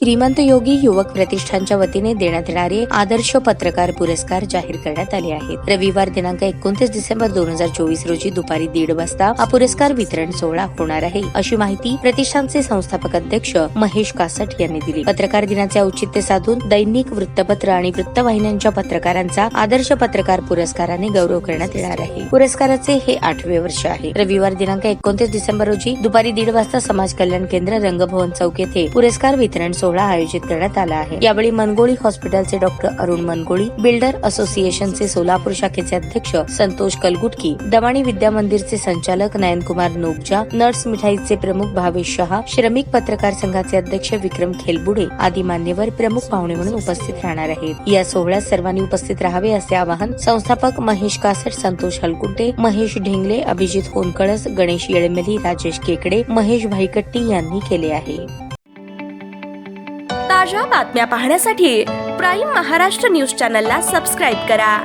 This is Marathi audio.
श्रीमंत योगी युवक प्रतिष्ठानच्या वतीने देण्यात येणारे आदर्श पत्रकार पुरस्कार जाहीर करण्यात आले आहेत। रविवार दिनांक 29 डिसेंबर 2024 रोजी दुपारी 1:30 वाजता हा पुरस्कार वितरण सोहळा होणार आहे, अशी माहिती प्रतिष्ठानचे संस्थापक अध्यक्ष महेश कासट यांनी दिली। पत्रकार दिनाचे औचित्य साधून दैनिक, वृत्तपत्र आणि वृत्तवाहिन्यांच्या पत्रकारांचा आदर्श पत्रकार पुरस्काराने गौरव करण्यात येणार आहे। पुरस्काराचे हे 8वे वर्ष आहे। रविवार दिनांक 29 डिसेंबर रोजी दुपारी 1:30 वाजता समाज कल्याण केंद्र, रंगभवन चौक येथे पुरस्कार वितरण सोहळा आयोजित करण्यात आला आहे। यावेळी मनगोळी हॉस्पिटलचे डॉक्टर अरुण मनगोळी, बिल्डर असोसिएशनचे सोलापूर शाखेचे अध्यक्ष संतोष कलगुटकी, दमाणी विद्या मंदिरचे संचालक नयनकुमार नोगजा, नट्स मिठाईचे प्रमुख भावेश शहा, श्रमिक पत्रकार संघाचे अध्यक्ष विक्रम खेलबुडे आदी मान्यवर प्रमुख पाहुणे म्हणून उपस्थित राहणार आहेत। या सोहळ्यात सर्वांनी उपस्थित राहावे असे आवाहन संस्थापक महेश कासट, संतोष हलकुटे, महेश ढेंगले, अभिजित होनकळस, गणेश येळमेली, राजेश केकडे, महेश भाईकट्टी यांनी केले आहे। ताज्या बातम्या पाहण्यासाठी प्राईम महाराष्ट्र न्यूज चॅनलला सबस्क्राईब करा।